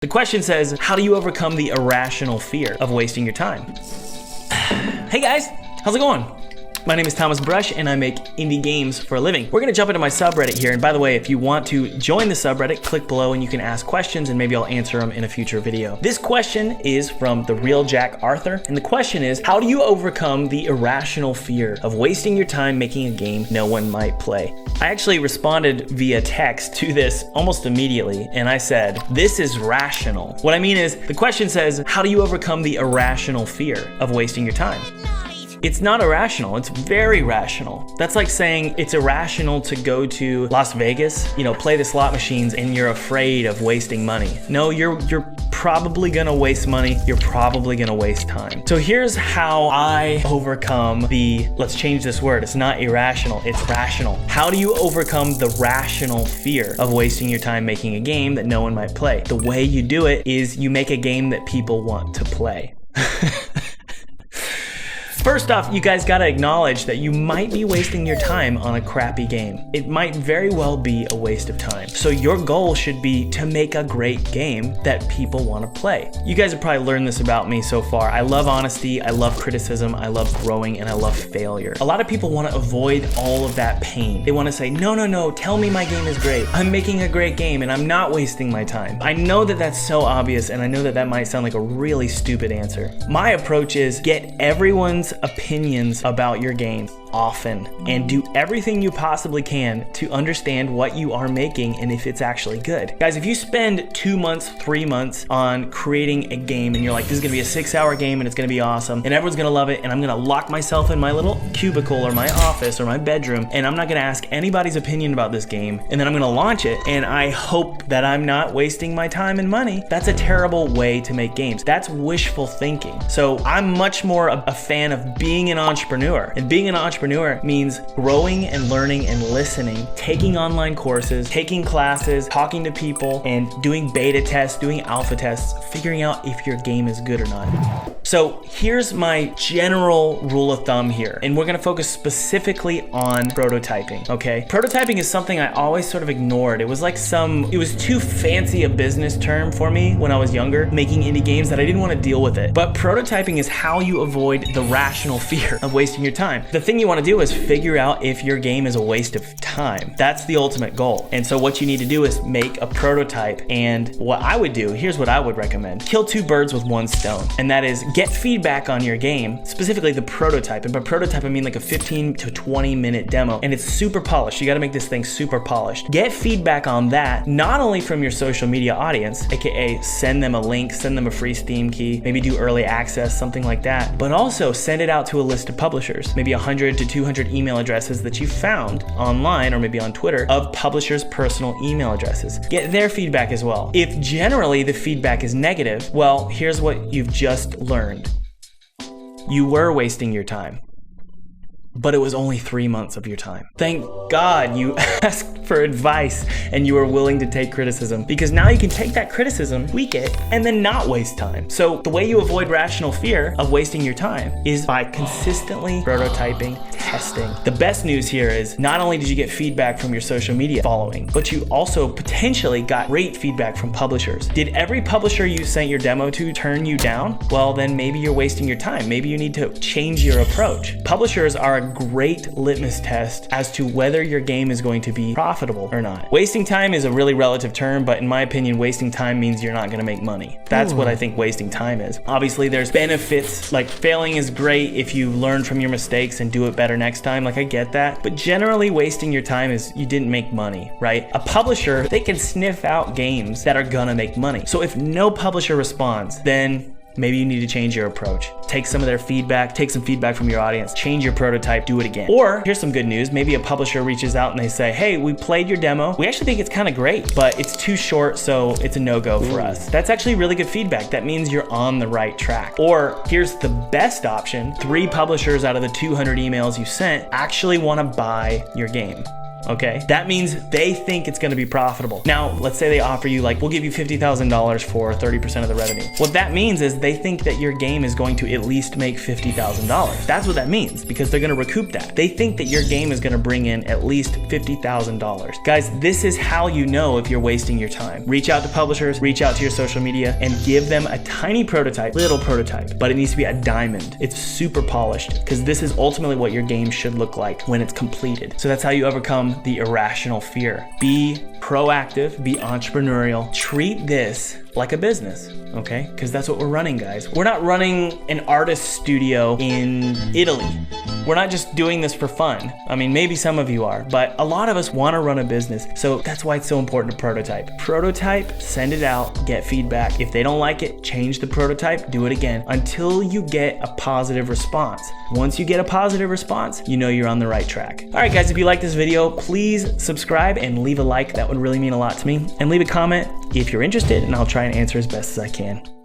The question says, how do you overcome the irrational fear of wasting your time? Hey guys, how's it going? My name is Thomas Brush and I make indie games for a living. We're gonna jump into my subreddit here, and by the way, if you want to join the subreddit, click below and you can ask questions and maybe I'll answer them in a future video. This question is from the real Jack Arthur, and the question is, how do you overcome the irrational fear of wasting your time making a game no one might play? I actually responded via text to this almost immediately, and I said, this is rational. What I mean is, the question says, how do you overcome the irrational fear of wasting your time? It's not irrational, it's very rational. That's like saying it's irrational to go to Las Vegas, play the slot machines and you're afraid of wasting money. No, you're probably gonna waste money, you're probably gonna waste time. So here's how I overcome let's change this word, it's not irrational, it's rational. How do you overcome the rational fear of wasting your time making a game that no one might play? The way you do it is you make a game that people want to play. First off, you guys gotta acknowledge that you might be wasting your time on a crappy game. It might very well be a waste of time. So your goal should be to make a great game that people wanna play. You guys have probably learned this about me so far. I love honesty, I love criticism, I love growing, and I love failure. A lot of people wanna avoid all of that pain. They wanna say, no, tell me my game is great. I'm making a great game and I'm not wasting my time. I know that that's so obvious, and I know that that might sound like a really stupid answer. My approach is get everyone's opinions about your game often and do everything you possibly can to understand what you are making and if it's actually good. Guys, if you spend 2 months, 3 months on creating a game and you're like, this is gonna be a 6-hour game and it's gonna be awesome and everyone's gonna love it and I'm gonna lock myself in my little cubicle or my office or my bedroom and I'm not gonna ask anybody's opinion about this game, and then I'm gonna launch it and I hope that I'm not wasting my time and money, that's a terrible way to make games. That's wishful thinking. So I'm much more a fan of being an entrepreneur, and being an entrepreneur means growing and learning and listening, taking online courses, taking classes, talking to people, and doing beta tests, doing alpha tests, figuring out if your game is good or not. So here's my general rule of thumb here, and we're gonna focus specifically on prototyping, okay? Prototyping is something I always sort of ignored. It was too fancy a business term for me when I was younger, making indie games, that I didn't want to deal with it. But prototyping is how you avoid the rational fear of wasting your time. The thing you want to do is figure out if your game is a waste of time. That's the ultimate goal. And so what you need to do is make a prototype. And what I would do, here's what I would recommend. Kill 2 birds with 1 stone. And that is get feedback on your game, specifically the prototype. And by prototype, I mean like a 15 to 20 minute demo. And it's super polished. You got to make this thing super polished. Get feedback on that, not only from your social media audience, aka send them a link, send them a free Steam key, maybe do early access, something like that, but also send it out to a list of publishers, maybe 100 to 200 email addresses that you found online or maybe on Twitter of publishers' personal email addresses. Get their feedback as well. If generally the feedback is negative, well, here's what you've just learned. You were wasting your time, but it was only 3 months of your time. Thank God you asked for advice and you were willing to take criticism, because now you can take that criticism, tweak it, and then not waste time. So the way you avoid rational fear of wasting your time is by consistently prototyping, testing. The best news here is not only did you get feedback from your social media following, but you also potentially got great feedback from publishers. Did every publisher you sent your demo to turn you down? Well, then maybe you're wasting your time. Maybe you need to change your approach. Publishers are a great litmus test as to whether your game is going to be profitable or not. Wasting time is a really relative term, but in my opinion, wasting time means you're not going to make money. That's what I think wasting time is. Obviously, there's benefits, like failing is great if you learn from your mistakes and do it better next time, like I get that, but generally wasting your time is you didn't make money, right? A publisher, they can sniff out games that are gonna make money. So if no publisher responds, then maybe you need to change your approach. Take some of their feedback, take some feedback from your audience, change your prototype, do it again. Or here's some good news. Maybe a publisher reaches out and they say, hey, we played your demo. We actually think it's kind of great, but it's too short, so it's a no-go for us. That's actually really good feedback. That means you're on the right track. Or here's the best option. 3 publishers out of the 200 emails you sent actually want to buy your game. okay? That means they think it's gonna be profitable. Now, let's say they offer you like, we'll give you $50,000 for 30% of the revenue. What that means is they think that your game is going to at least make $50,000. That's what that means, because they're gonna recoup that. They think that your game is gonna bring in at least $50,000. Guys, this is how you know if you're wasting your time. Reach out to publishers, reach out to your social media, and give them a tiny prototype, little prototype, but it needs to be a diamond. It's super polished, because this is ultimately what your game should look like when it's completed. So that's how you overcome the irrational fear. Be proactive, be entrepreneurial, treat this like a business, okay? Because that's what we're running, guys. We're not running an artist studio in Italy. We're not just doing this for fun. I mean, maybe some of you are, but a lot of us want to run a business. So that's why it's so important to prototype. Prototype, send it out, get feedback. If they don't like it, change the prototype, do it again until you get a positive response. Once you get a positive response, you know you're on the right track. All right, guys, if you like this video, please subscribe and leave a like. That would really mean a lot to me. And leave a comment if you're interested, and I'll try and answer as best as I can.